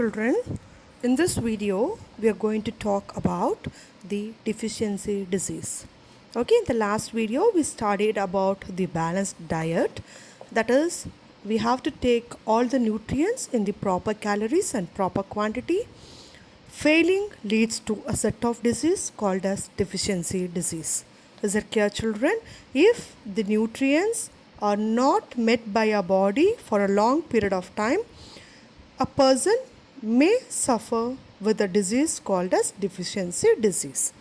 children, in this video we are going to talk about the deficiency disease. Okay, in the last video we studied about the balanced diet. That is, we have to take all the nutrients in the proper calories and proper quantity. Failing leads to a set of disease called as deficiency disease. Is it clear, children? If the nutrients are not met by our body for a long period of time, a person may suffer with a disease called as deficiency disease.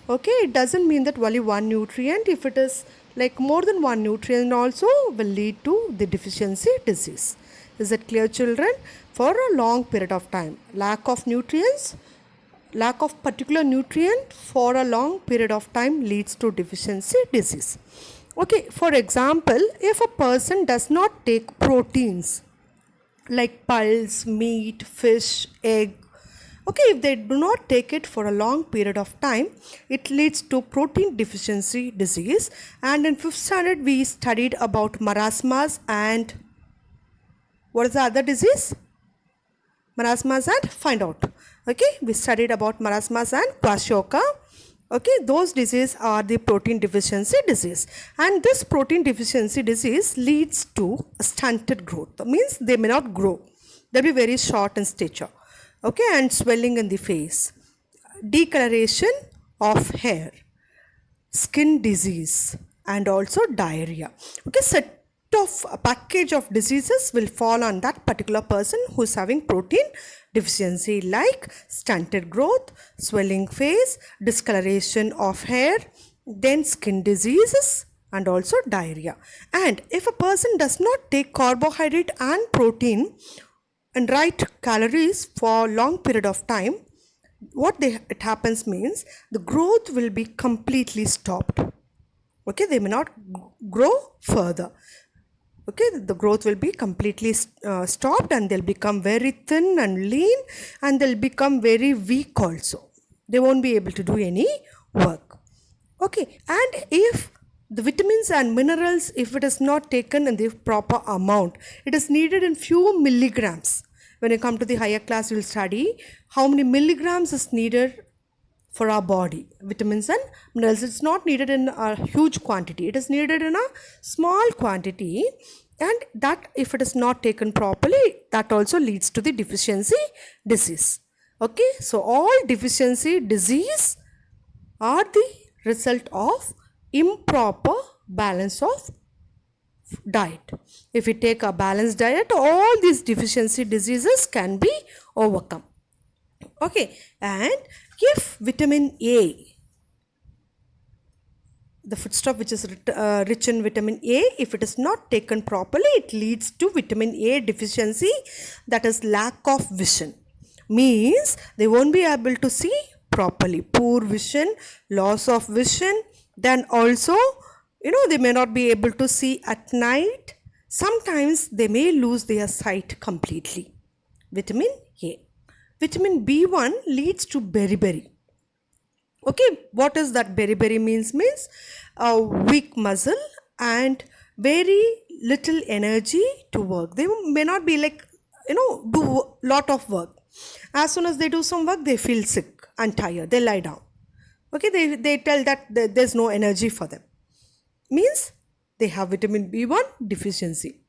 Okay, it doesn't mean that only one nutrient. If it is like more than one nutrient also will lead to the deficiency disease. Is it clear, children? For a long period of time, lack of nutrients, lack of particular nutrient for a long period of time leads to deficiency disease. Okay, for example, if a person does not take proteins like pulse, meat, fish, egg, okay, if they do not take it for a long period of time, it leads to protein deficiency disease. And in 5th standard we studied about marasmus and what is the other disease? Marasmus and find out. Okay, we studied about marasmus and kwashiorkor. Okay, those diseases are the protein deficiency disease, and this protein deficiency disease leads to stunted growth. That means they may not grow, they'll be very short in stature. Okay, and swelling in the face, decoloration of hair, skin disease, and also diarrhea. Okay, set of a package of diseases will fall on that particular person who is having protein deficiency, like stunted growth, swelling face, discoloration of hair, then skin diseases and also diarrhea. And if a person does not take carbohydrate and protein and right calories for long period of time, it happens means the growth will be completely stopped. Okay, they may not grow further. Okay, the growth will be completely stopped, and they'll become very thin and lean, and they'll become very weak also. They won't be able to do any work. Okay, and if the vitamins and minerals, if it is not taken in the proper amount, it is needed in few milligrams. When you come to the higher class, you will study how many milligrams is needed for our body. Vitamins and minerals, it's not needed in a huge quantity, it is needed in a small quantity, and that if it is not taken properly, that also leads to the deficiency disease. Okay, so all deficiency disease are the result of improper balance of diet. If we take a balanced diet, all these deficiency diseases can be overcome. Okay, and if vitamin A, the foodstuff which is rich in vitamin A, if it is not taken properly, it leads to vitamin A deficiency, that is lack of vision. Means they won't be able to see properly, poor vision, loss of vision, then also they may not be able to see at night. Sometimes they may lose their sight completely. Vitamin A. Vitamin B1 leads to beriberi. Okay, what is that beriberi means? Means a weak muscle and very little energy to work. They may not be like, do lot of work. As soon as they do some work, they feel sick and tired. They lie down. Okay, they tell that there's no energy for them. Means they have vitamin B1 deficiency.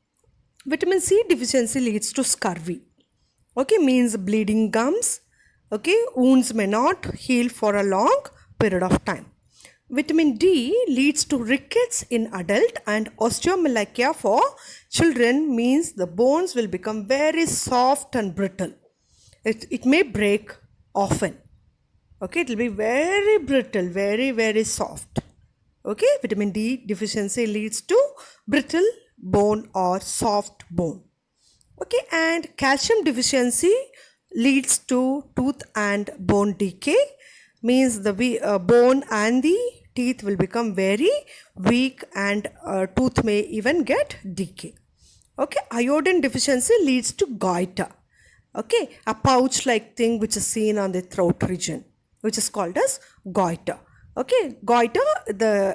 Vitamin C deficiency leads to scurvy. Okay, means bleeding gums. Okay, wounds may not heal for a long period of time. Vitamin D leads to rickets in adult and osteomalacia for children, means the bones will become very soft and brittle. It may break often. Okay, it will be very brittle, very soft. Okay, vitamin D deficiency leads to brittle bone or soft bone. Okay, and calcium deficiency leads to tooth and bone decay, means the bone and the teeth will become very weak, and tooth may even get decay. Okay, iodine deficiency leads to goiter. Okay, a pouch like thing which is seen on the throat region, which is called as goiter. Okay, goiter,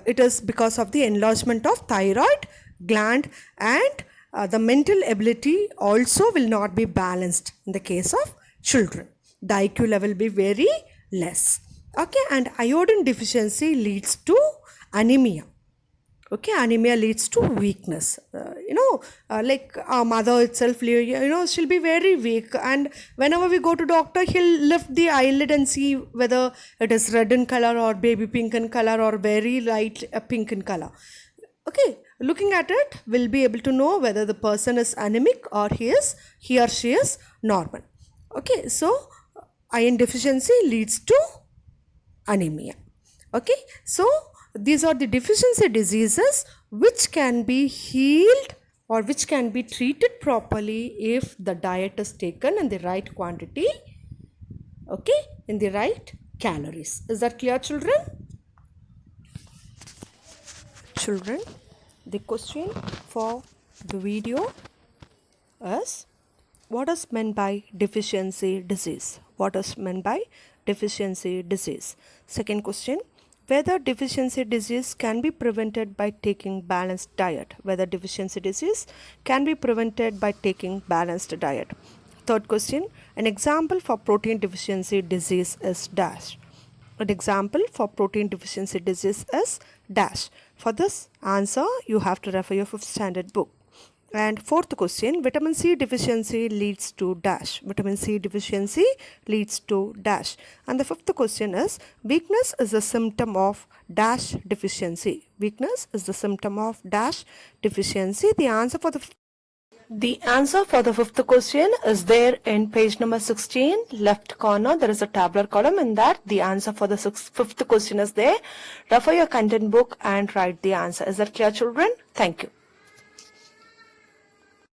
it is because of the enlargement of thyroid gland, and the mental ability also will not be balanced in the case of children. The IQ level will be very less. Okay, and iodine deficiency leads to anemia. Okay, anemia leads to weakness. Like our mother itself, she'll be very weak, and whenever we go to doctor, he'll lift the eyelid and see whether it is red in color or baby pink in color or very light pink in color. Okay, looking at it, we'll be able to know whether the person is anemic or he or she is normal. Okay, so iron deficiency leads to anemia. Okay, so these are the deficiency diseases which can be healed or which can be treated properly if the diet is taken in the right quantity, okay, in the right calories. Is that clear, children? Children, the question for the video is, what is meant by deficiency disease? What is meant by deficiency disease? Second question, whether deficiency disease can be prevented by taking balanced diet. Whether deficiency disease can be prevented by taking balanced diet. Third question, an example for protein deficiency disease is dash. An example for protein deficiency disease is dash. For this answer, you have to refer your 5th standard book. And fourth question, vitamin C deficiency leads to dash. Vitamin C deficiency leads to dash. And the fifth question is, weakness is a symptom of dash deficiency. Weakness is the symptom of dash deficiency. The answer for the fifth question is there in page number 16, left corner. There is a tabular column. In that, the answer for the fifth question is there. Refer your content book and write the answer. Is that clear, children? Thank you.